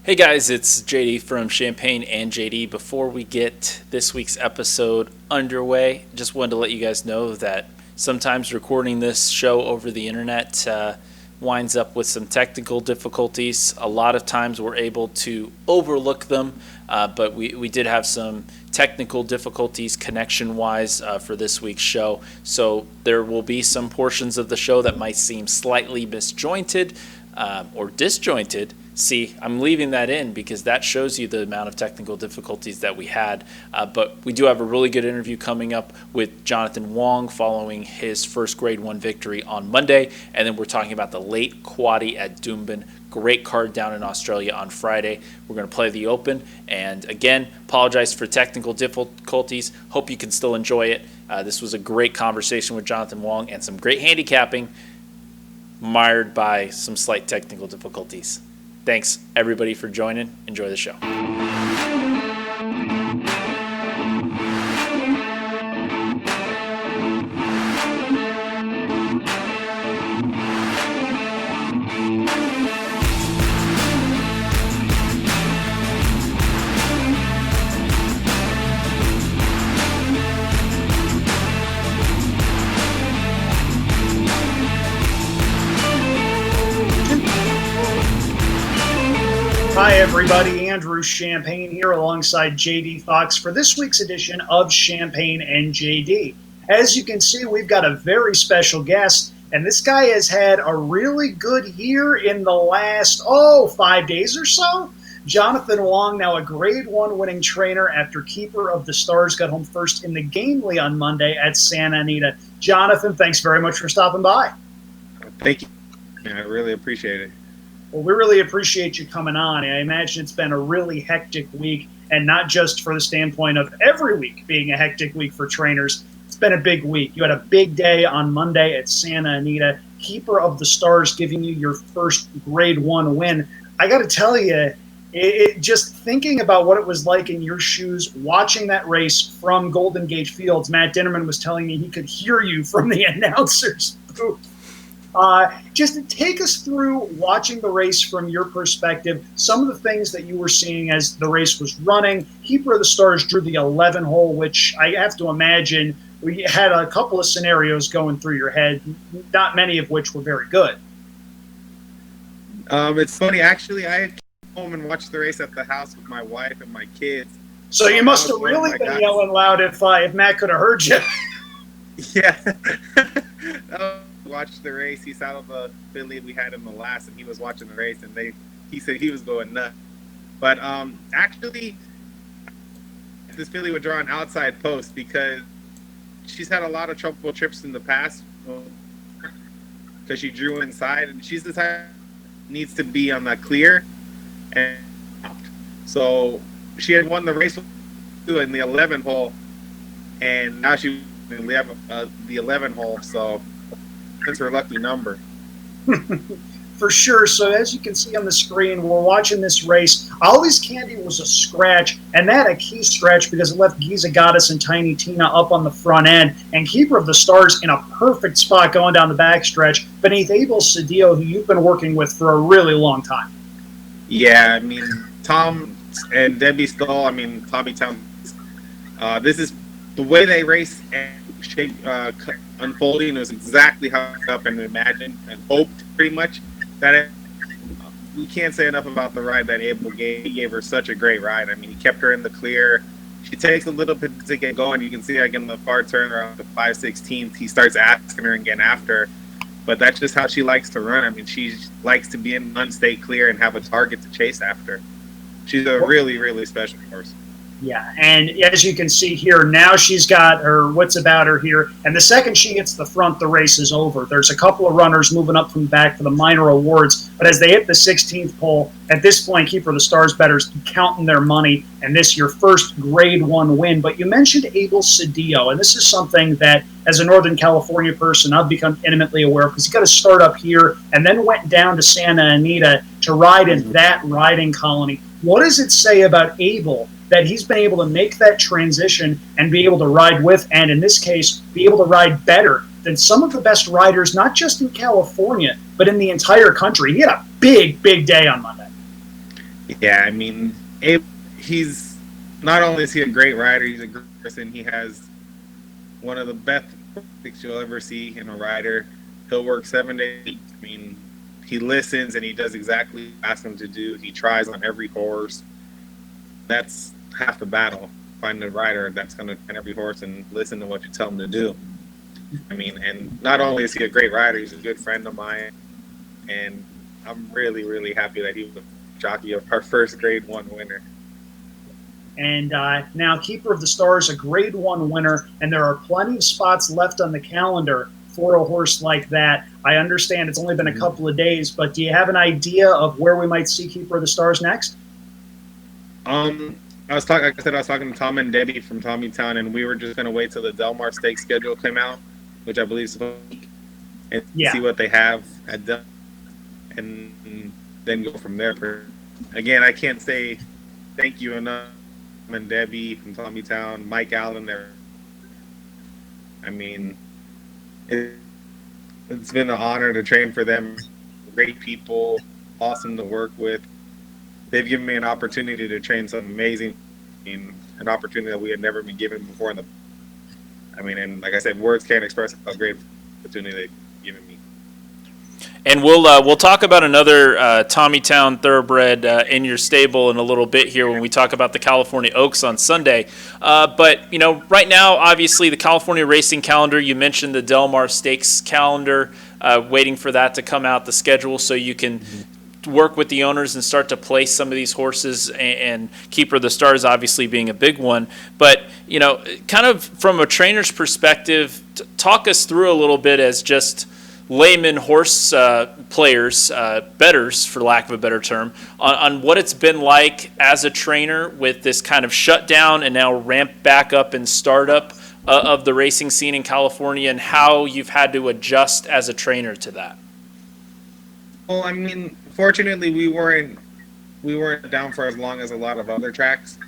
Hey guys, it's JD from Champagne and JD. Before we get this week's episode underway, just wanted to let you guys know that sometimes recording this show over the internet winds up with some technical difficulties. A lot of times we're able to overlook them, but we did have some technical difficulties connection-wise for this week's show. So there will be some portions of the show that might seem slightly misjointed or disjointed. See, I'm leaving that in because that shows you the amount of technical difficulties that we had. But we do have a really good interview coming up with Jonathan Wong following his first Grade 1 victory on Monday. And then we're talking about the late Quaddie at Doomben. Great card down in Australia on Friday. We're going to play the Open. And again, apologize for technical difficulties. Hope you can still enjoy it. This was a great conversation with Jonathan Wong and some great handicapping, mired by some slight technical difficulties. Thanks, everybody, for joining. Enjoy the show. Hi, everybody. Andrew Champagne here alongside JD Fox for this week's edition of Champagne and JD. As you can see, we've got a very special guest, and this guy has had a really good year in the last, 5 days or so. Jonathan Wong, now a Grade 1 winning trainer after Keeper of the Stars got home first in the Gamely on Monday at Santa Anita. Jonathan, thanks very much for stopping by. Thank you. I really appreciate it. Well, we really appreciate you coming on. I imagine it's been a really hectic week, and not just for the standpoint of every week being a hectic week for trainers. It's been a big week. You had a big day on Monday at Santa Anita. Keeper of the Stars giving you your first Grade 1 win. I got to tell you, just thinking about what it was like in your shoes, watching that race from Golden Gate Fields, Matt Dinnerman was telling me he could hear you from the announcer's booth. Just take us through watching the race from your perspective, some of the things that you were seeing as the race was running. Keeper of the Stars drew the 11 hole, which I have to imagine we had a couple of scenarios going through your head, not many of which were very good. It's funny, actually, I came home and watched the race at the house with my wife and my kids. So you must have really been yelling loud if Matt could have heard you. Yeah. Watched the race. He saw the filly we had in the last, and he was watching the race, and he said he was going nuts. But actually, this filly would draw an outside post because she's had a lot of trouble trips in the past because she drew inside, and she's the type that needs to be on that clear. And so she had won the race in the 11 hole, and now she in the 11 hole. So that's her lucky number. For sure. So as you can see on the screen, we're watching this race. Always Candy was a scratch, and that a key scratch because it left Giza Goddess and Tiny Tina up on the front end, and Keeper of the Stars in a perfect spot going down the backstretch beneath Abel Cedillo, who you've been working with for a really long time. Yeah, I mean, Tom and Debbie Stoll, Tommy Town, this is the way they race and shape unfolding was exactly how I up and imagined and hoped, pretty much. We can't say enough about the ride that Abel gave. He gave her such a great ride. I mean, he kept her in the clear. She takes a little bit to get going. You can see, like, in the far turn around the 5/16th, he starts asking her and getting after her. But that's just how she likes to run. I mean, she likes to be in unstay clear and have a target to chase after. She's a really, really special horse. Yeah, and as you can see here, now she's got her wits about her here, and the second she hits the front, the race is over. There's a couple of runners moving up from the back for the minor awards, but as they hit the 16th pole, at this point, Keeper of the Stars bettors counting their money, and this your first Grade 1 win. But you mentioned Abel Cedillo, and this is something that, as a Northern California person, I've become intimately aware of because he got to start up here and then went down to Santa Anita to ride in that riding colony. What does it say about Abel that he's been able to make that transition and be able to ride with, and in this case, be able to ride better than some of the best riders, not just in California, but in the entire country? He had a big, big day on Monday. Yeah, I mean, he's not only is he a great rider, he's a great person. He has one of the best things you'll ever see in a rider. He'll work 7 days a week. I mean, he listens and he does exactly what you ask him to do. He tries on every horse. That's half the battle. Finding a rider that's going to find every horse and listen to what you tell him to do. I mean, and not only is he a great rider, he's a good friend of mine. And I'm really, really happy that he was a jockey of our first Grade 1 winner. And now Keeper of the Stars, a Grade 1 winner, and there are plenty of spots left on the calendar for a horse like that. I understand it's only been a couple of days, but do you have an idea of where we might see Keeper of the Stars next? Like I said, I was talking to Tom and Debbie from Tommytown, and we were just going to wait till the Del Mar Stakes schedule came out, which I believe is supposed to be, and see what they have at Del, and then go from there. Again, I can't say thank you enough. And Debbie from Tommytown, Mike Allen there. I mean, it's been an honor to train for them. Great people, awesome to work with. They've given me an opportunity to train some amazing, an opportunity that we had never been given before. And like I said, words can't express how great opportunity they've given me. And we'll talk about another Tommytown thoroughbred in your stable in a little bit here when we talk about the California Oaks on Sunday. But right now, obviously, the California racing calendar. You mentioned the Del Mar Stakes calendar, waiting for that to come out, the schedule, so you can work with the owners and start to place some of these horses. And Keeper of the Stars, obviously, being a big one. But kind of from a trainer's perspective, talk us through a little bit as just layman horse players, bettors, for lack of a better term, on what it's been like as a trainer with this kind of shutdown and now ramp back up and startup of the racing scene in California, and how you've had to adjust as a trainer to that. Well, I mean, fortunately, we weren't down for as long as a lot of other tracks.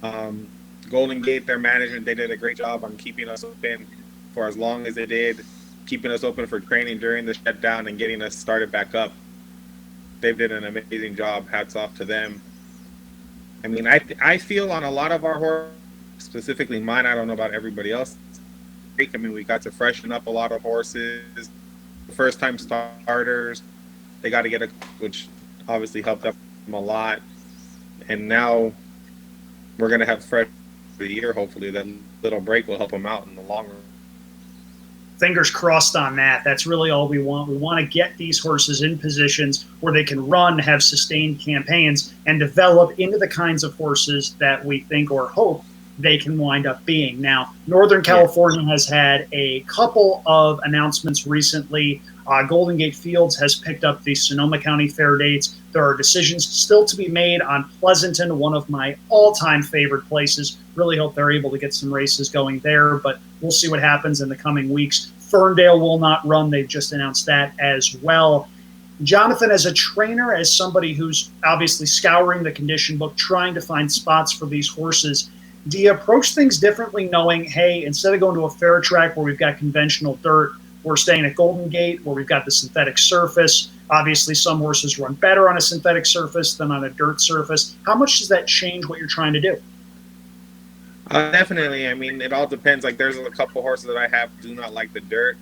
Golden Gate, their management, they did a great job on keeping us open for as long as they did, keeping us open for training during the shutdown and getting us started back up. They did an amazing job. Hats off to them. I mean, I feel on a lot of our horses, specifically mine, I don't know about everybody else. I mean, we got to freshen up a lot of horses. First-time starters, they got to get which obviously helped them a lot. And now we're going to have fresh for the year, hopefully. That little break will help them out in the long run. Fingers crossed on that. That's really all we want. We want to get these horses in positions where they can run, have sustained campaigns, and develop into the kinds of horses that we think or hope they can wind up being. Now, Northern California has had a couple of announcements recently. Golden Gate Fields has picked up the Sonoma County Fair dates. There are decisions still to be made on Pleasanton, one of my all-time favorite places. Really hope they're able to get some races going there, but we'll see what happens in the coming weeks. Ferndale will not run. They've just announced that as well. Jonathan, as a trainer, as somebody who's obviously scouring the condition book, trying to find spots for these horses, do you approach things differently knowing, hey, instead of going to a fair track where we've got conventional dirt, we're staying at Golden Gate where we've got the synthetic surface? Obviously, some horses run better on a synthetic surface than on a dirt surface. How much does that change what you're trying to do? Definitely. I mean, it all depends. Like, there's a couple horses that I have do not like the dirt,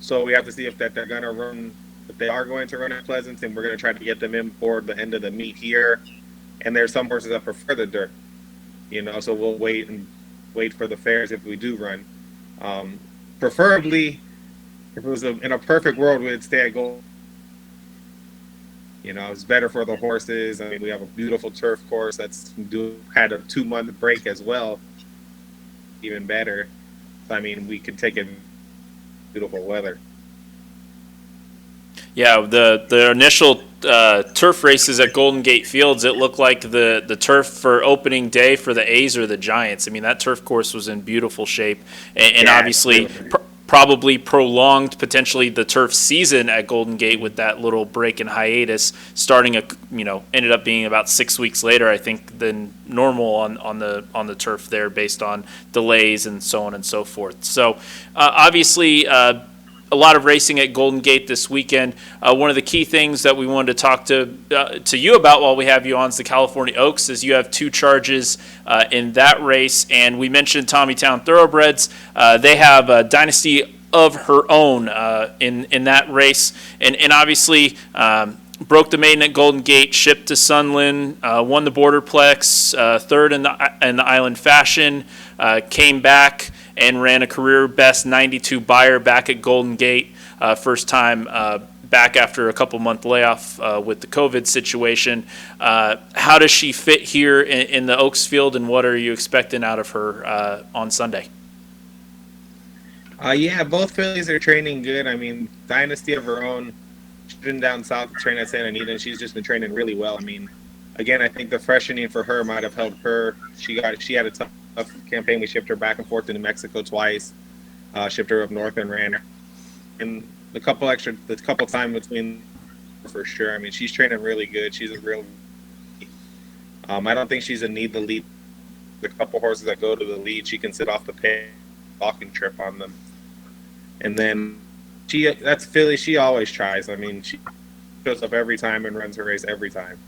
so we have to see if they're going to run. If they are going to run at Pleasanton, we're going to try to get them in for the end of the meet here. And there's some horses that prefer the dirt, so we'll wait for the fairs if we do run. Preferably, if it was in a perfect world, we'd stay at Gold. It's better for the horses. I mean, we have a beautiful turf course that's had a 2-month break as well. Even better. So, I mean, we could take it beautiful weather. Yeah, the initial turf races at Golden Gate Fields, it looked like the turf for opening day for the A's or the Giants. I mean, that turf course was in beautiful shape, and obviously probably prolonged potentially the turf season at Golden Gate with that little break and hiatus starting ended up being about 6 weeks later, I think, than normal on the turf there based on delays and so on and so forth. So obviously a lot of racing at Golden Gate this weekend. One of the key things that we wanted to talk to you about while we have you on is the California Oaks, as you have 2 charges in that race. And we mentioned Tommytown Thoroughbreds. They have a Dynasty of her own in that race. And obviously broke the maiden at Golden Gate, shipped to Sunland, won the Borderplex, third in the Island Fashion, came back and ran a career best 92 buyer back at Golden Gate, first time back after a couple month layoff with the COVID situation. How does she fit here in the Oaks field, and what are you expecting out of her on Sunday? Yeah, both fillies are training good. I mean, Dynasty of her own. She's been down south to train at Santa Anita, and she's just been training really well. I mean, again, I think the freshening for her might have helped her. She had a tough campaign. We shipped her back and forth to New Mexico twice. Shipped her up north and ran her. And the couple time between, for sure. I mean, she's training really good. She's a real. I don't think she's a need the lead. The couple horses that go to the lead, she can sit off the pay, walking trip on them. And then that's filly. She always tries. I mean, she shows up every time and runs her race every time.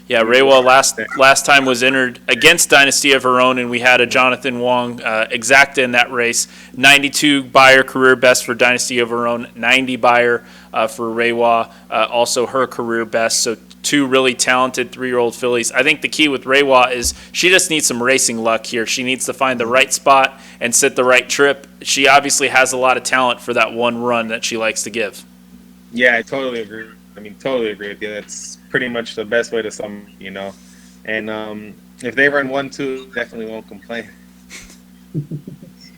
Yeah, Reiwa last time was entered against Dynasty of her own, and we had a Jonathan Wong exacta in that race. 92 buyer career best for Dynasty of her own, 90 buyer for Reiwa, also her career best. So 2 really talented 3-year-old fillies. I think the key with Reiwa is she just needs some racing luck here. She needs to find the right spot and sit the right trip. She obviously has a lot of talent for that one run that she likes to give. Yeah, I totally agree. Totally agree with you. That's pretty much the best way to sum, And if they run 1-2, definitely won't complain.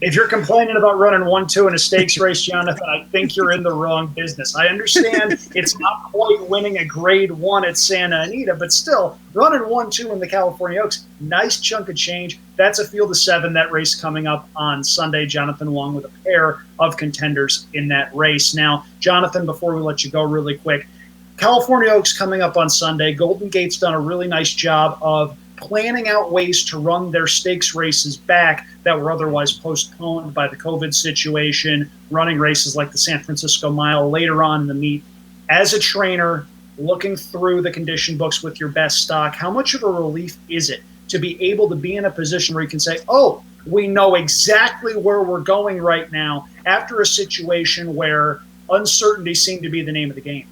If you're complaining about running 1-2 in a stakes race, Jonathan, I think you're in the wrong business. I understand it's not quite winning a grade 1 at Santa Anita, but still, running 1-2 in the California Oaks, nice chunk of change. That's a field of 7, that race coming up on Sunday. Jonathan Wong with a pair of contenders in that race. Now, Jonathan, before we let you go really quick, California Oaks coming up on Sunday. Golden Gate's done a really nice job of planning out ways to run their stakes races back that were otherwise postponed by the COVID situation, running races like the San Francisco Mile later on in the meet. As a trainer, looking through the condition books with your best stock, how much of a relief is it to be able to be in a position where you can say, oh, we know exactly where we're going right now after a situation where uncertainty seemed to be the name of the game?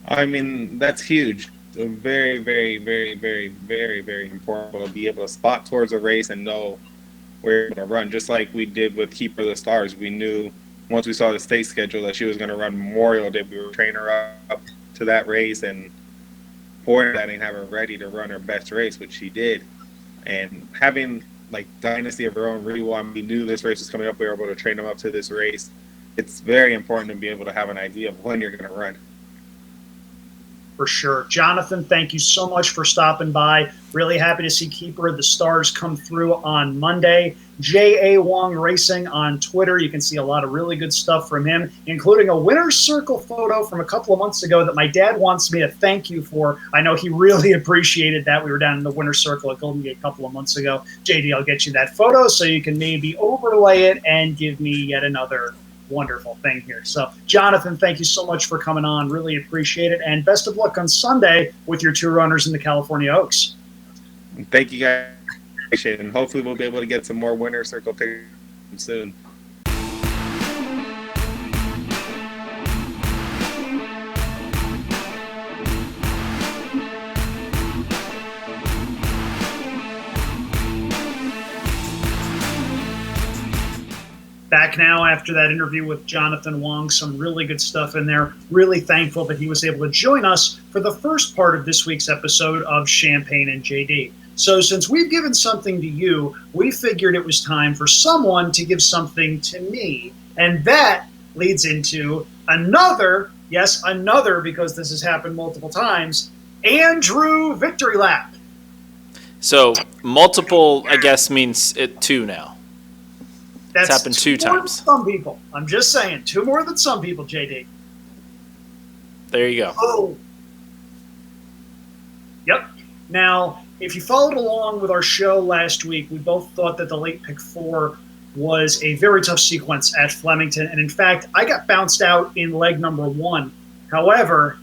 I mean, that's huge. Very, very, very, very, very, very important to be able to spot towards a race and know where you're going to run. Just like we did with Keeper of the Stars. We knew once we saw the state schedule that she was going to run Memorial Day. We were training her up to that race and pouring that and have her ready to run her best race, which she did. And having like Dynasty of her own, Reiwa, we knew this race was coming up. We were able to train them up to this race. It's very important to be able to have an idea of when you're going to run. For sure. Jonathan, thank you so much for stopping by. Really happy to see Keeper of the Stars come through on Monday. J.A. Wong Racing on Twitter. You can see a lot of really good stuff from him, including a winner's circle photo from a couple of months ago that my dad wants me to thank you for. I know he really appreciated that. We were down in the winner's circle at Golden Gate a couple of months ago. JD, I'll get you that photo so you can maybe overlay it and give me yet another wonderful thing here. So, Jonathan, thank you so much for coming on. Really appreciate it. And best of luck on Sunday with your 2 runners in the California Oaks. Thank you, guys. Appreciate it. And hopefully we'll be able to get some more winner circle pictures soon. Back now after that interview with Jonathan Wong, some really good stuff in there. Really thankful that he was able to join us for the first part of this week's episode of Champagne and JD. So since we've given something to you, we figured it was time for someone to give something to me. And that leads into another, yes, another, because this has happened multiple times, Andrew Victory Lap. So multiple, I guess, means 2 now. That's it's happened 2 times. Some people. I'm just saying, 2 more than some people, JD. There you go. Oh. Yep. Now, if you followed along with our show last week, we both thought that the late pick 4 was a very tough sequence at Flemington. And in fact, I got bounced out in leg number 1. However,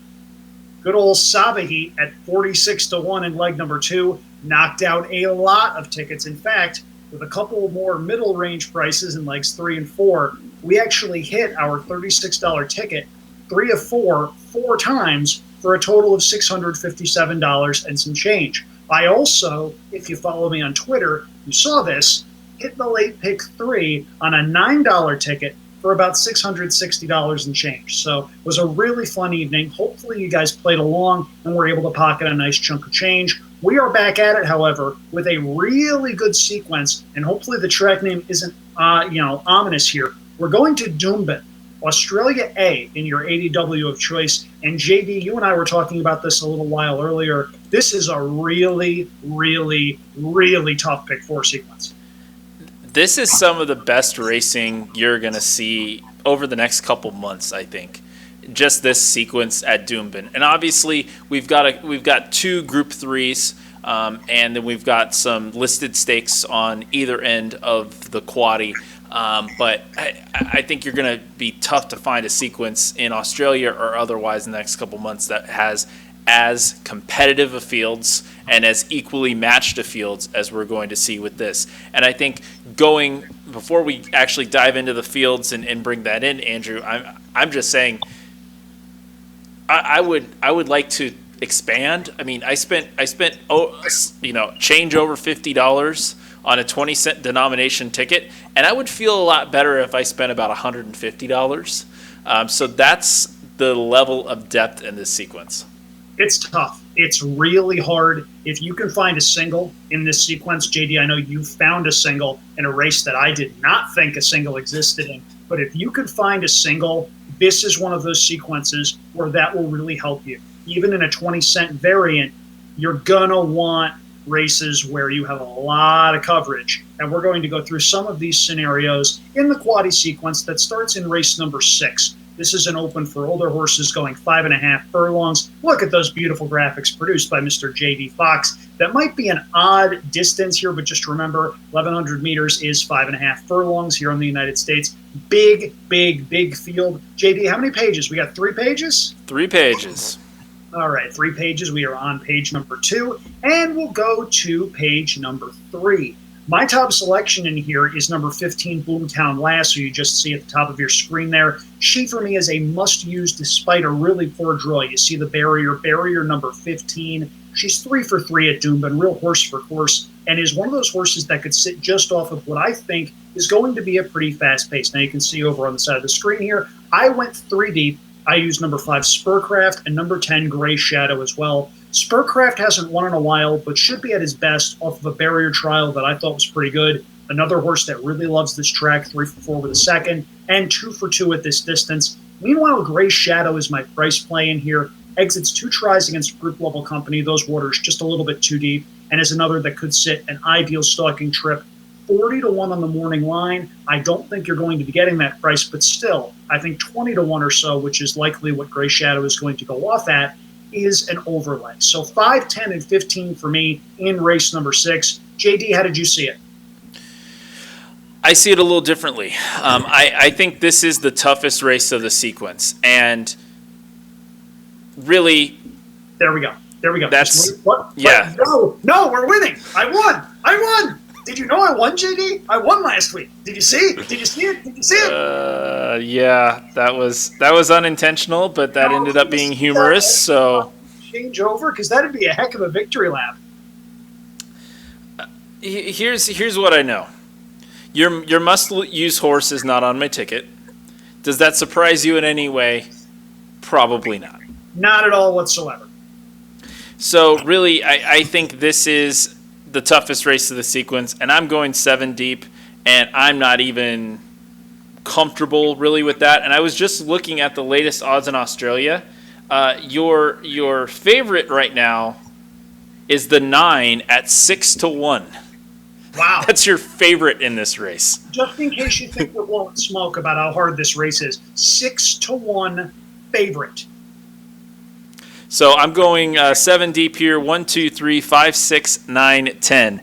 good old Sabahi at 46-1 in leg number 2 knocked out a lot of tickets. In fact, with a couple more middle range prices in legs 3 and 4, we actually hit our $36 ticket 3 of 4 times for a total of $657 and some change. I also, if you follow me on Twitter, you saw this, hit the late pick 3 on a $9 ticket for about $660 and change. So it was a really fun evening. Hopefully you guys played along and were able to pocket a nice chunk of change. We are back at it, however, with a really good sequence, and hopefully the track name isn't ominous here. We're going to Doomben, Australia A, in your ADW of choice. And JD, you and I were talking about this a little while earlier. This is a really, really, really tough pick 4 sequence. This is some of the best racing you're going to see over the next couple months, I think. Just this sequence at Doomben. And obviously, we've got 2 Group 3s, and then we've got some listed stakes on either end of the Quaddie. But I think you're going to be tough to find a sequence in Australia or otherwise in the next couple months that has as competitive a fields and as equally matched a fields as we're going to see with this. And I think before we actually dive into the fields and bring that in, Andrew, I'm just saying I would like to expand. I mean, I spent change over $50 on a 20-cent denomination ticket, and I would feel a lot better if I spent about $150. So that's the level of depth in this sequence. It's tough. It's really hard. If you can find a single in this sequence, JD, I know you found a single in a race that I did not think a single existed in, but if you could find a single, this is one of those sequences where that will really help you. Even in a 20-cent variant, you're going to want races where you have a lot of coverage. And we're going to go through some of these scenarios in the Quaddie sequence that starts in race number 6. This is an open for older horses going 5.5 furlongs. Look at those beautiful graphics produced by Mr. J.D. Fox. That might be an odd distance here, but just remember 1,100 meters is 5.5 furlongs here in the United States. Big, big, big field. J.D., how many pages? We got 3 pages? 3 pages. All right, 3 pages. We are on page number 2, and we'll go to page number 3. My top selection in here is number 15, Boomtown Lass, who you just see at the top of your screen there. She, for me, is a must-use despite a really poor draw. You see the barrier number 15. She's 3 for 3 at Doomben, real horse for course, and is one of those horses that could sit just off of what I think is going to be a pretty fast pace. Now, you can see over on the side of the screen here, I went 3 deep. I used number 5, Spurcraft, and number 10, Gray Shadow as well. Spurcraft hasn't won in a while, but should be at his best off of a barrier trial that I thought was pretty good. Another horse that really loves this track, 3 for 4 with a second, and 2 for 2 at this distance. Meanwhile, Gray Shadow is my price play in here. Exits 2 tries against group level company. Those waters just a little bit too deep, and is another that could sit an ideal stalking trip. 40-1 on the morning line. I don't think you're going to be getting that price, but still, I think 20-1 or so, which is likely what Gray Shadow is going to go off at, is an overlay. So 5, 10, and 15 for me in race number 6. JD, how did you see it? I see it a little differently. I think this is the toughest race of the sequence, and really, there we go. That's what? Yeah. No, we're winning. I won. Did you know I won, JD? I won last week. Did you see it? Yeah, that was unintentional, but that ended up being humorous. So change over, because that'd be a heck of a victory lap. Here's what I know. Your must-use horse is not on my ticket. Does that surprise you in any way? Probably not. Not at all whatsoever. So really, I think this is the toughest race of the sequence, and I'm going 7 deep, and I'm not even comfortable really with that. And I was just looking at the latest odds in Australia. Your favorite right now is the 9 at 6-1. Wow. That's your favorite in this race. Just in case you think we won't smoke about how hard this race is, 6-1 favorite. So I'm going 7 deep here. 1, 2, 3, 5, 6, 9, 10.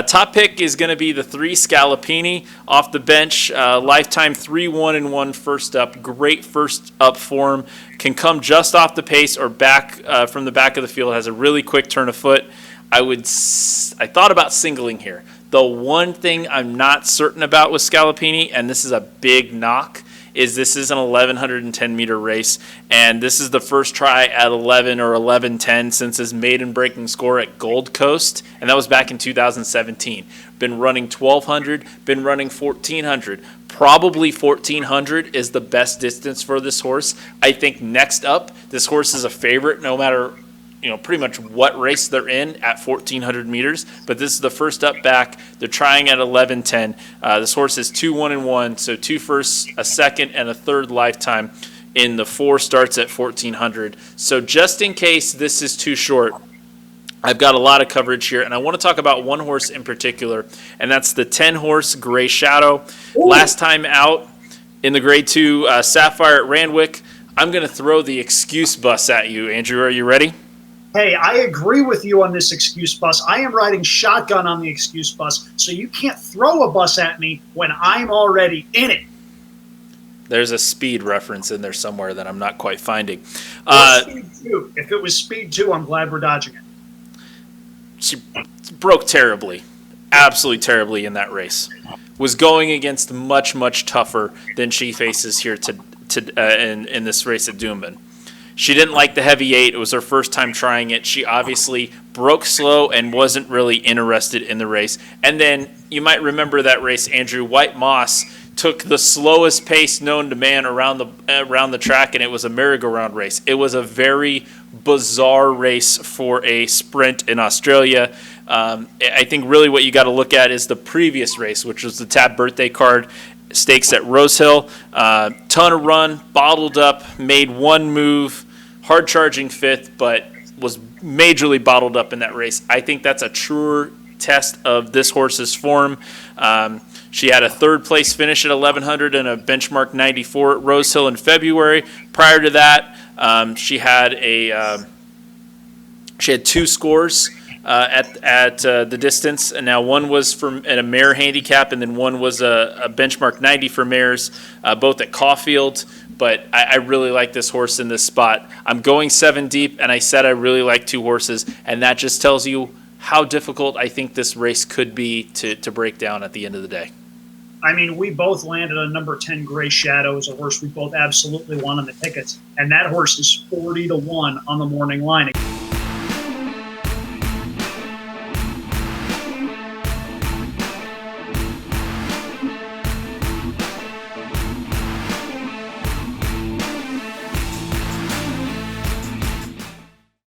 Top pick is going to be the 3 Scalapini off the bench. Lifetime 3-1-1 first up. Great first up form. Can come just off the pace or back from the back of the field. Has a really quick turn of foot. I thought about singling here. The one thing I'm not certain about with Scalapini, and this is a big knock, is this is an 1,110 meter race, and this is the first try at 11 or 11:10 since his maiden breaking score at Gold Coast, and that was back in 2017. Been running 1,200, been running 1,400. Probably 1,400 is the best distance for this horse. I think next up, this horse is a favorite no matter pretty much what race they're in at 1,400 meters. But this is the first up back. They're trying at 11:10. This horse is 2-1-1, so 2 firsts, a second, and a third lifetime in the 4 starts at 1,400. So just in case this is too short, I've got a lot of coverage here, and I want to talk about one horse in particular, and that's the 10-horse Gray Shadow. Ooh. Last time out in the Grade 2 Sapphire at Randwick. I'm going to throw the excuse bus at you. Andrew, are you ready? Hey, I agree with you on this excuse bus. I am riding shotgun on the excuse bus, so you can't throw a bus at me when I'm already in it. There's a speed reference in there somewhere that I'm not quite finding. Speed 2. If it was Speed 2, I'm glad we're dodging it. She broke terribly, absolutely terribly in that race. Was going against much, much tougher than she faces here in this race at Doomben. She didn't like the heavy 8. It was her first time trying it. She obviously broke slow and wasn't really interested in the race. And then you might remember that race, Andrew. White Moss took the slowest pace known to man around the track, and it was a merry-go-round race. It was a very bizarre race for a sprint in Australia. I think really what you got to look at is the previous race, which was the Tab Birthday Card Stakes at Rosehill. Ton of run, bottled up, made one move, hard charging 5th, but was majorly bottled up in that race. I think that's a truer test of this horse's form. She had a 3rd place finish at 1,100 and a benchmark 94 at Rosehill in February. Prior to that, she had 2 scores at the distance, and now one was at a mare handicap, and then one was a benchmark 90 for mares, both at Caulfield. But I really like this horse in this spot. I'm going 7 deep, and I said I really like 2 horses, and that just tells you how difficult I think this race could be to break down at the end of the day. I mean, we both landed on number 10 Gray Shadow as a horse we both absolutely won on the tickets, and that horse is 40-1 on the morning line.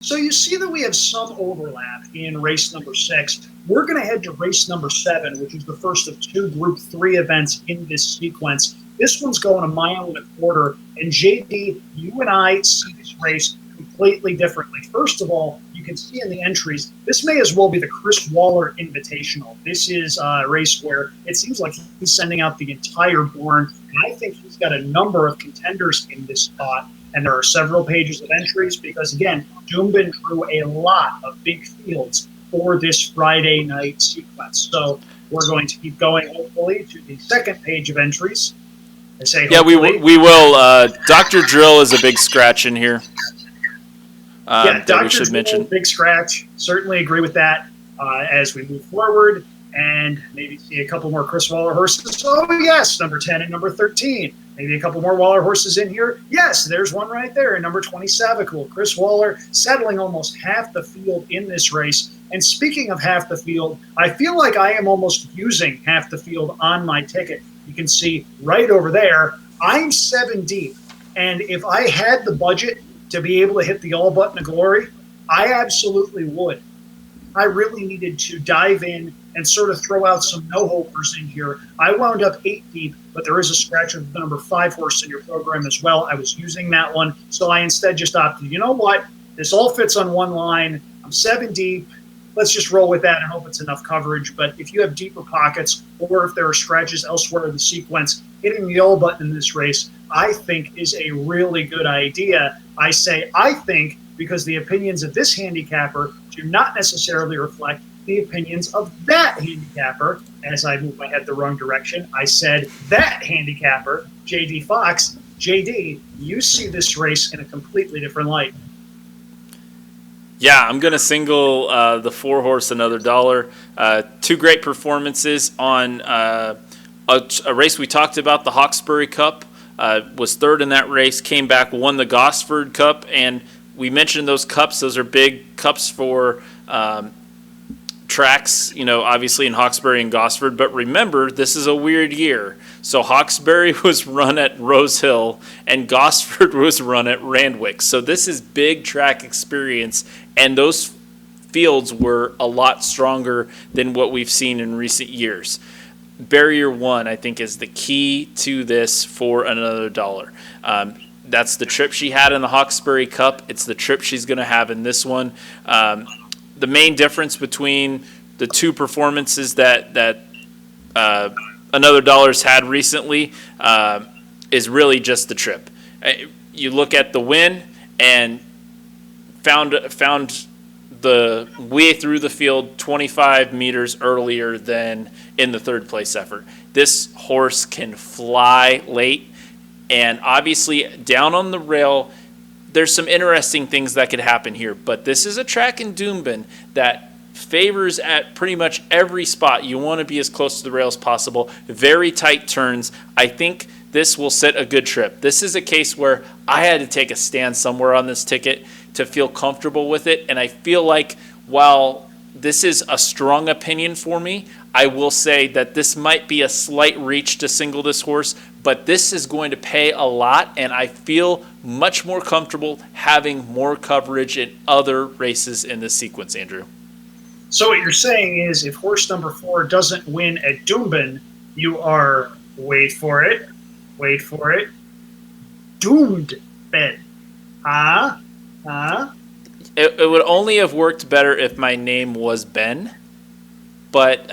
So you see that we have some overlap in race number 6. We're going to head to race number 7, which is the first of 2 Group 3 events in this sequence. This one's going 1.25 miles, and JD, you and I see this race completely differently. First of all, you can see in the entries, this may as well be the Chris Waller Invitational. This is a race where it seems like he's sending out the entire barn, and I think he's got a number of contenders in this spot. And there are several pages of entries because, again, Doomben drew a lot of big fields for this Friday night sequence. So we're going to keep going, hopefully, to the second page of entries. I say hopefully. We will. Dr. Drill is a big scratch in here. Dr. Drill, big scratch. Certainly agree with that as we move forward and maybe see a couple more Chris Waller horses. Oh, yes, number 10 and number 13. Maybe a couple more Waller horses in here. Yes, there's one right there, number 20, Savicool. Chris Waller settling almost half the field in this race. And speaking of half the field, I feel like I am almost using half the field on my ticket. You can see right over there, I'm 7 deep. And if I had the budget to be able to hit the All But in Glory, I absolutely would. I really needed to dive in and sort of throw out some no-hopers in here. I wound up 8 deep, but there is a scratch of the number 5 horse in your program as well. I was using that one, so I instead just opted, you know what? This all fits on one line. I'm 7 deep. Let's just roll with that and hope it's enough coverage. But if you have deeper pockets or if there are scratches elsewhere in the sequence, hitting the all button in this race, I think is a really good idea. I say I think because the opinions of this handicapper do not necessarily reflect the opinions of that handicapper. As I moved my head the wrong direction, I said that handicapper, JD Fox. JD, you see this race in a completely different light. Yeah, I'm going to single the 4-horse Another Dollar. Two great performances on a race we talked about, the Hawkesbury Cup. Was third in that race, came back, won the Gosford Cup, and we mentioned those cups. Those are big cups for tracks, obviously in Hawkesbury and Gosford. But remember, this is a weird year. So Hawkesbury was run at Rose Hill, and Gosford was run at Randwick. So this is big track experience, and those fields were a lot stronger than what we've seen in recent years. Barrier 1, I think, is the key to this for Another Dollar. That's the trip she had in the Hawkesbury Cup. It's the trip she's going to have in this one. The main difference between the two performances that Another Dollar's had recently is really just the trip. You look at the win and found the way through the field 25 meters earlier than in the third place effort. This horse can fly late, and obviously down on the rail, there's some interesting things that could happen here. But this is a track in Doomben that favors at pretty much every spot. You want to be as close to the rail as possible. Very tight turns. I think this will set a good trip. This is a case where I had to take a stand somewhere on this ticket to feel comfortable with it. And I feel like while this is a strong opinion for me, I will say that this might be a slight reach to single this horse, but this is going to pay a lot, and I feel much more comfortable having more coverage in other races in this sequence, Andrew. So what you're saying is if horse number 4 doesn't win at Doomben, you are, wait for it, doomed, Ben. Huh? It would only have worked better if my name was Ben, but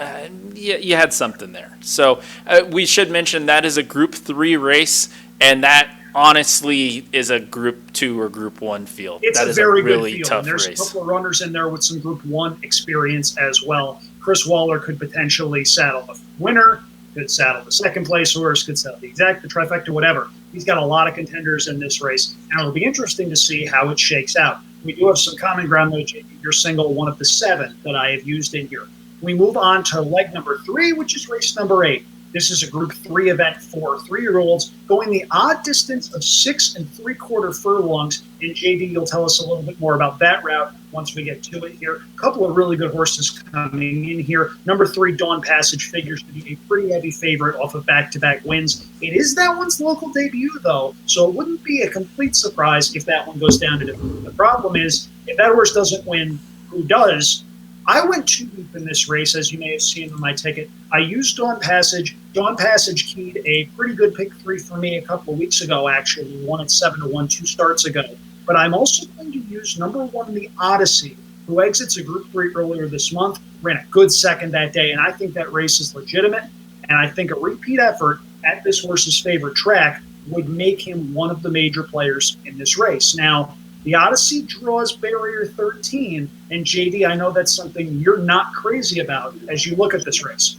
you had something there. So we should mention that is a Group 3 race, and that honestly is a Group 2 or Group 1 field. It's that a is very a really good field. tough And there's race. a couple of runners in there with some Group 1 experience as well. Chris Waller could potentially saddle the winner, could saddle the second place horse, could saddle the trifecta, whatever. He's got a lot of contenders in this race, and it'll be interesting to see how it shakes out. We do have some common ground, though, JP. You're single, one of the 7 that I have used in here. We move on to leg number 3, which is race number 8. This is a Group 3 event for 3-year-olds going the odd distance of 6 3/4 furlongs. And JD, you'll tell us a little bit more about that route once we get to it here. A couple of really good horses coming in here. Number 3, Dawn Passage, figures to be a pretty heavy favorite off of back-to-back wins. It is that one's local debut, though, so it wouldn't be a complete surprise if that one goes down to defeat. The problem is, if that horse doesn't win, who does? I went 2 deep in this race, as you may have seen on my ticket. I used Dawn Passage. Dawn Passage keyed a pretty good pick 3 for me a couple of weeks ago, actually. Won at 7-1 2 starts ago. But I'm also going to use number 1, the Odyssey, who exits a Group 3 earlier this month. Ran a good second that day, and I think that race is legitimate. And I think a repeat effort at this horse's favorite track would make him one of the major players in this race. Now, the Odyssey draws barrier 13, and JD, I know that's something you're not crazy about as you look at this race.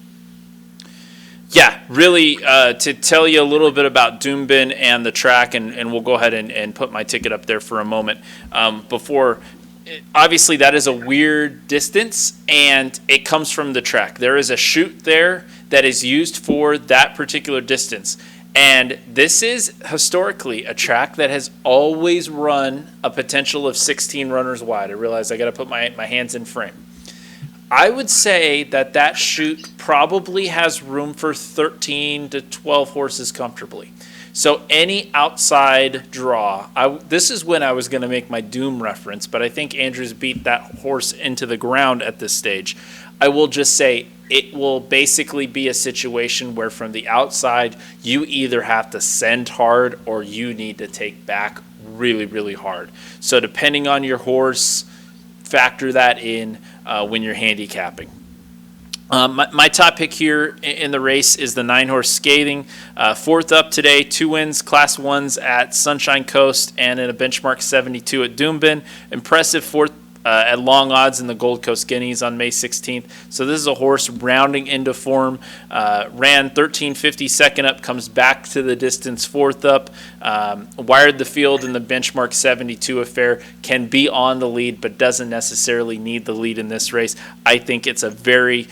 Yeah, really, to tell you a little bit about Doomben and the track, and we'll go ahead and put my ticket up there for a moment. Obviously, that is a weird distance, and it comes from the track. There is a chute there that is used for that particular distance. And this is historically a track that has always run a potential of 16 runners wide. I realize I got to put my hands in frame. I would say that chute probably has room for 13 to 12 horses comfortably. So any outside draw, this is when I was going to make my Doom reference, but I think Andrew's beat that horse into the ground at this stage. I will just say it will basically be a situation where from the outside, you either have to send hard or you need to take back really, really hard. So depending on your horse, factor that in when you're handicapping. My top pick here in the race is the 9-horse Scathing. Fourth up today, 2 wins, Class 1s at Sunshine Coast and in a benchmark 72 at Doomben. Impressive fourth at long odds in the Gold Coast Guineas on May 16th. So this is a horse rounding into form. Ran 13.50 second up, comes back to the distance fourth up. Wired the field in the benchmark 72 affair. Can be on the lead, but doesn't necessarily need the lead in this race. I think it's a very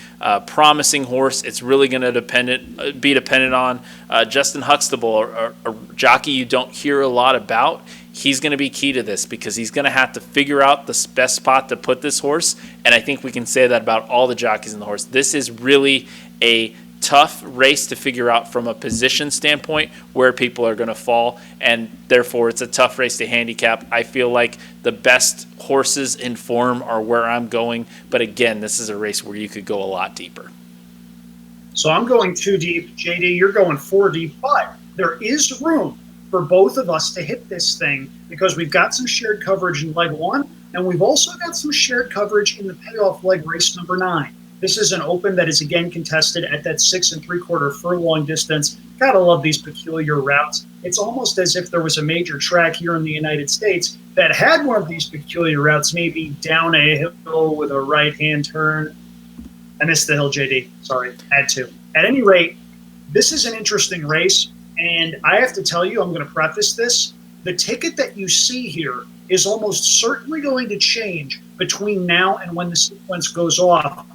promising horse. It's really going to be dependent on Justin Huxtable, a jockey you don't hear a lot about. He's going to be key to this because he's going to have to figure out the best spot to put this horse, and I think we can say that about all the jockeys in the horse. This is really a tough race to figure out from a position standpoint where people are going to fall, and therefore it's a tough race to handicap. I feel like the best horses in form are where I'm going, but again, this is a race where you could go a lot deeper. So I'm going 2 deep. JD, you're going 4 deep, but there is room for both of us to hit this thing because we've got some shared coverage in leg 1, and we've also got some shared coverage in the payoff leg race number 9. This is an open that is again contested at that 6 3/4 furlong distance. Gotta love these peculiar routes. It's almost as if there was a major track here in the United States that had one of these peculiar routes, maybe down a hill with a right-hand turn. I missed the hill, JD. Sorry, had to. At any rate, this is an interesting race. And I have to tell you, I'm going to preface this, the ticket that you see here is almost certainly going to change between now and when the sequence goes off.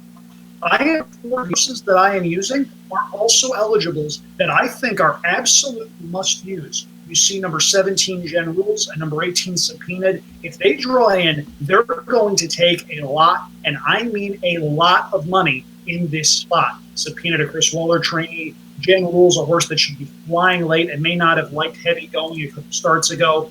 I have 4 horses that I am using are also eligibles that I think are absolutely must use. You see number 17, Gen Rules, and number 18, Subpoenaed. If they draw in, they're going to take a lot, and I mean a lot of money in this spot. Subpoenaed, a Chris Waller trainee. Gen Rules, a horse that should be flying late and may not have liked heavy going a couple starts ago.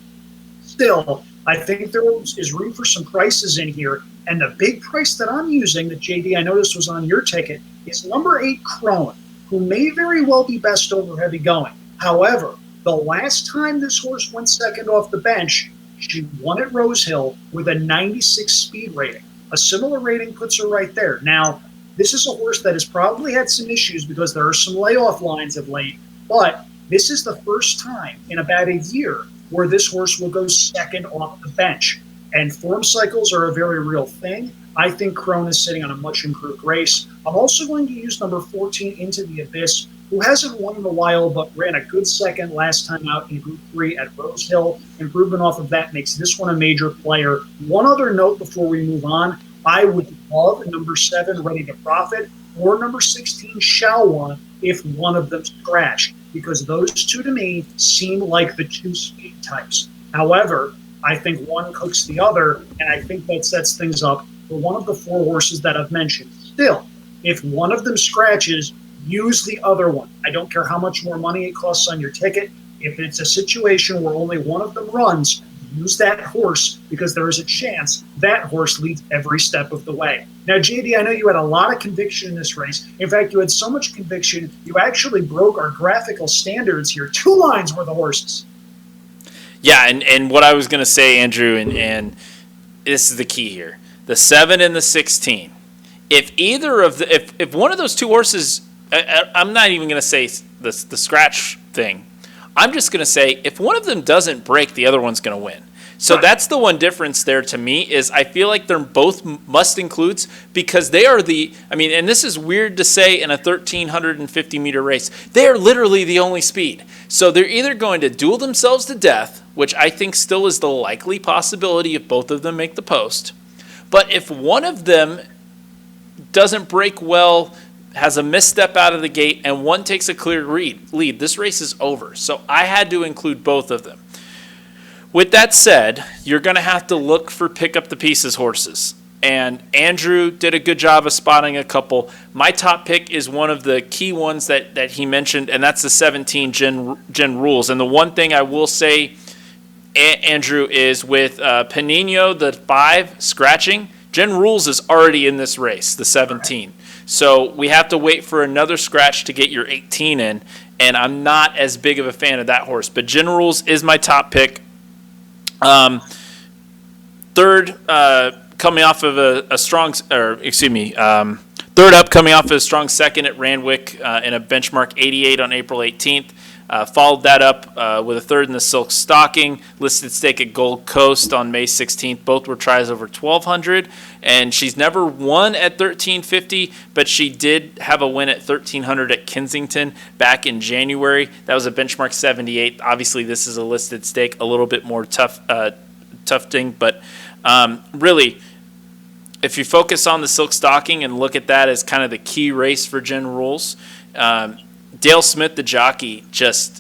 Still, I think there is room for some prices in here. And the big price that I'm using, that JD, I noticed was on your ticket, is number 8, Crone, who may very well be best over heavy going. However, the last time this horse went second off the bench, she won at Rose Hill with a 96 speed rating. A similar rating puts her right there. Now, this is a horse that has probably had some issues because there are some layoff lines of late, but this is the first time in about a year where this horse will go second off the bench. And form cycles are a very real thing. I think Crone is sitting on a much improved race. I'm also going to use number 14, Into the Abyss, who hasn't won in a while but ran a good second last time out in Group 3 at Rose Hill. Improvement off of that makes this one a major player. One other note before we move on. I would love number 7, Ready to Profit, or number 16, Shall One, if one of them scratch, because those two to me seem like the 2 speed types. However, I think one cooks the other, and I think that sets things up for one of the 4 horses that I've mentioned. Still, if one of them scratches, use the other one. I don't care how much more money it costs on your ticket. If it's a situation where only one of them runs, use that horse because there is a chance that horse leads every step of the way. Now, JD, I know you had a lot of conviction in this race. In fact, you had so much conviction, you actually broke our graphical standards here. 2 lines worth of horses. Yeah, and what I was going to say, Andrew, and this is the key here. The 7 and the 16. If either of the, if one of those 2 horses, I'm not even going to say the scratch thing. I'm just going to say if one of them doesn't break, the other one's going to win. So that's the one difference there to me is I feel like they're both must includes because they are and this is weird to say in a 1,350 meter race, they are literally the only speed. So they're either going to duel themselves to death, which I think still is the likely possibility if both of them make the post. But if one of them doesn't break well, has a misstep out of the gate, and one takes a clear lead, this race is over. So I had to include both of them. With that said, you're going to have to look for pick up the pieces horses. And Andrew did a good job of spotting a couple. My top pick is one of the key ones that he mentioned, and that's the 17 Gen Rules. And the one thing I will say, Andrew, is with Panino, the 5 scratching, Gen Rules is already in this race, the 17. So we have to wait for another scratch to get your 18 in, and I'm not as big of a fan of that horse. But Gen Rules is my top pick. Third, coming off of a strong, Third up, coming off of a strong second at Randwick in a benchmark 88 on April 18th. Followed that up with a third in the Silk Stocking, listed stake at Gold Coast on May 16th. Both were tries over 1,200, and she's never won at 1,350, but she did have a win at 1,300 at Kensington back in January. That was a benchmark 78. Obviously, this is a listed stake, a little bit more tufting, but really, if you focus on the Silk Stocking and look at that as kind of the key race for Jen Rules, Dale Smith, the jockey,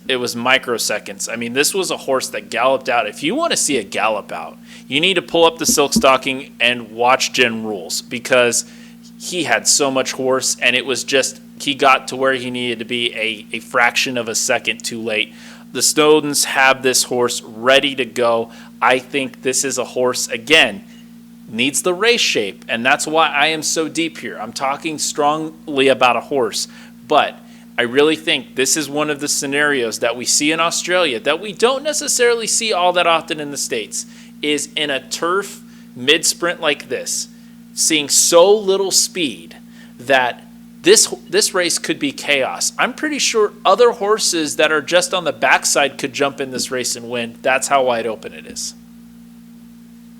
it was microseconds. I mean, this was a horse that galloped out. If you want to see a gallop out, you need to pull up the Silk Stocking and watch Jen Rules, because he had so much horse, and it was just, he got to where he needed to be a fraction of a second too late. The Snowdens have this horse ready to go. I think this is a horse, again, needs the race shape, and that's why I am so deep here. I'm talking strongly about a horse, but I really think this is one of the scenarios that we see in Australia that we don't necessarily see all that often in the States, is in a turf mid-sprint like this, seeing so little speed that this race could be chaos. I'm pretty sure other horses that are just on the backside could jump in this race and win. That's how wide open it is.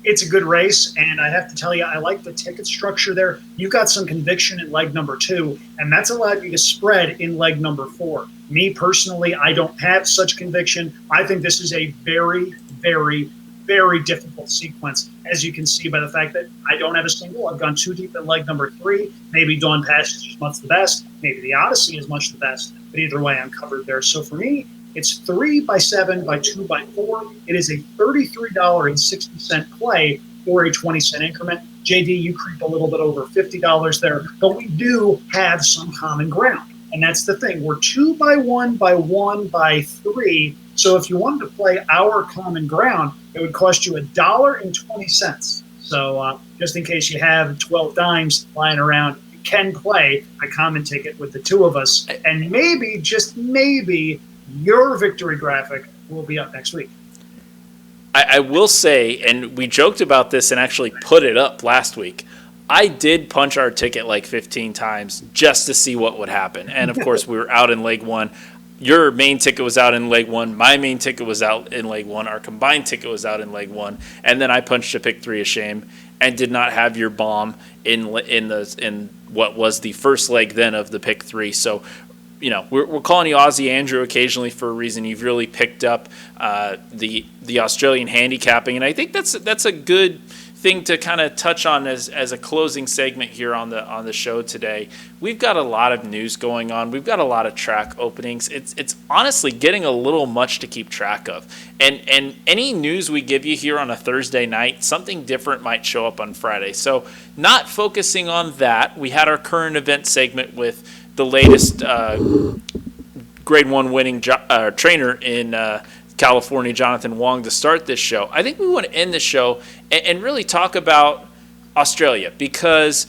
It's a good race, and I have to tell you, I like the ticket structure there. You got some conviction in leg number 2, and that's allowed you to spread in leg number 4. Me, personally, I don't have such conviction. I think this is a very, very, very difficult sequence, as you can see by the fact that I don't have a single. I've gone too deep in leg number 3. Maybe Dawn Passage is much the best. Maybe the Odyssey is much the best. But either way, I'm covered there. So for me, it's 3 by 7 by 2 by 4. It is a $33.60 play for a 20-cent increment. JD, you creep a little bit over $50 there, but we do have some common ground. And that's the thing. We're 2 by 1 by 1 by 3. So if you wanted to play our common ground, it would cost you $1.20. So just in case you have 12 dimes lying around, you can play a common ticket with the two of us. And maybe, just maybe, your victory graphic will be up next week. I will say, and we joked about this and actually put it up last week, I did punch our ticket like 15 times just to see what would happen. And, of course, we were out in leg 1. Your main ticket was out in leg 1. My main ticket was out in leg 1. Our combined ticket was out in leg 1. And then I punched a pick 3 of shame and did not have your bomb in what was the first leg then of the pick 3. So, you know, we're calling you Aussie Andrew occasionally for a reason. You've really picked up the Australian handicapping, and I think that's a good thing to kind of touch on as a closing segment here on the show today. We've got a lot of news going on. We've got a lot of track openings. It's honestly getting a little much to keep track of. And any news we give you here on a Thursday night, something different might show up on Friday. So not focusing on that, we had our current event segment with the latest Grade 1 winning trainer in California, Jonathan Wong, to start this show. I think we want to end the show and really talk about Australia, because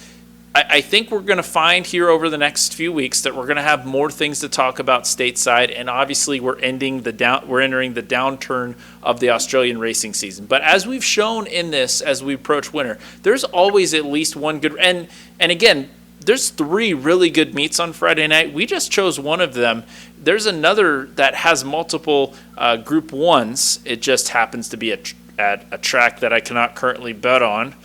I think we're going to find here over the next few weeks that we're going to have more things to talk about stateside, and obviously we're entering the downturn of the Australian racing season. But as we've shown in this, as we approach winter, there's always at least one good, and again, there's 3 really good meets on Friday night. We just chose one of them. There's another that has multiple Group 1s. It just happens to be at a track that I cannot currently bet on.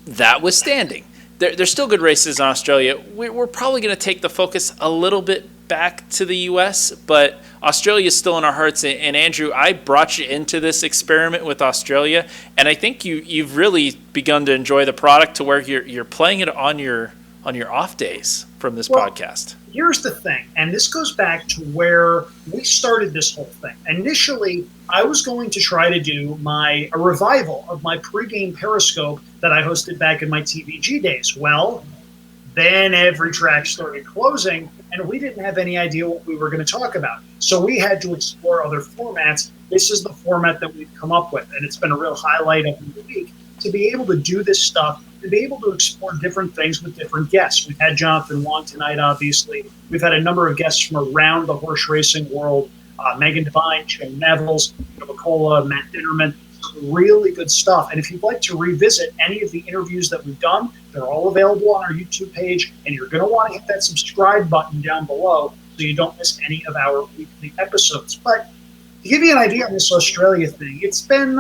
That withstanding, there's still good races in Australia. We're probably going to take the focus a little bit back to the U.S., but Australia is still in our hearts. And Andrew, I brought you into this experiment with Australia, and I think you've really begun to enjoy the product to where you're playing it on your off days from this podcast. Here's the thing, and this goes back to where we started this whole thing. Initially, I was going to try to do a revival of my pregame Periscope that I hosted back in my TVG days. Well, then every track started closing, and we didn't have any idea what we were going to talk about. So we had to explore other formats. This is the format that we've come up with, and it's been a real highlight of the week to be able to do this stuff, to be able to explore different things with different guests. We've had Jonathan Wong tonight, obviously. We've had a number of guests from around the horse racing world, Megan Devine, Jim Nevels, McCullough, Matt Ditterman. So really good stuff. And if you'd like to revisit any of the interviews that we've done, they're all available on our YouTube page, and you're going to want to hit that subscribe button down below so you don't miss any of our weekly episodes. But to give you an idea on this Australia thing, it's been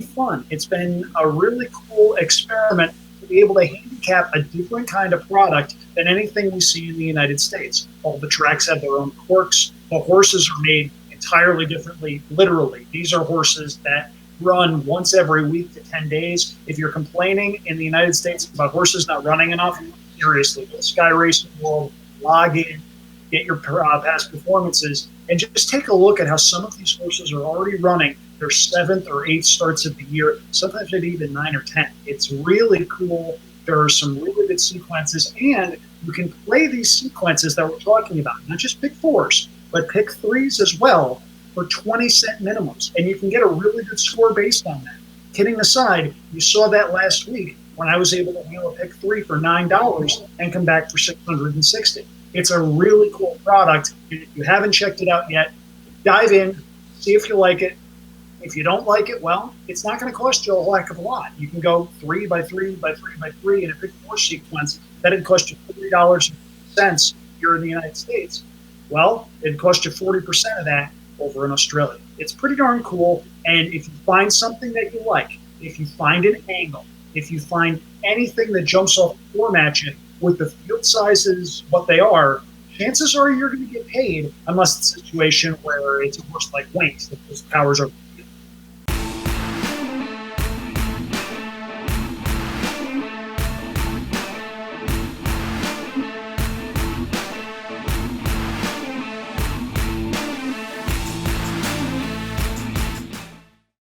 fun. It's been a really cool experiment to be able to handicap a different kind of product than anything we see in the United States. All the tracks have their own quirks. The horses are made entirely differently, literally. These are horses that run once every week to 10 days. If you're complaining in the United States about horses not running enough, seriously, go to Sky Racing World, log in, get your past performances, and just take a look at how some of these horses are already running their 7th or 8th starts of the year, sometimes maybe even 9 or 10. It's really cool. There are some really good sequences, and you can play these sequences that we're talking about, not just pick 4s, but pick 3s as well for 20-cent minimums, and you can get a really good score based on that. Kidding aside, you saw that last week when I was able to wheel a pick 3 for $9 and come back for $660. It's a really cool product. If you haven't checked it out yet, dive in, see if you like it. If you don't like it, well, it's not going to cost you a whole heck of a lot. You can go 3 by 3 by 3 by 3 in a pick 4 sequence. That'd cost you $40 here in the United States. Well, it'd cost you 40% of that over in Australia. It's pretty darn cool. And if you find something that you like, if you find an angle, if you find anything that jumps off the floor matching with the field sizes, what they are, chances are you're going to get paid, unless it's a situation where it's a horse like Wings, that those powers are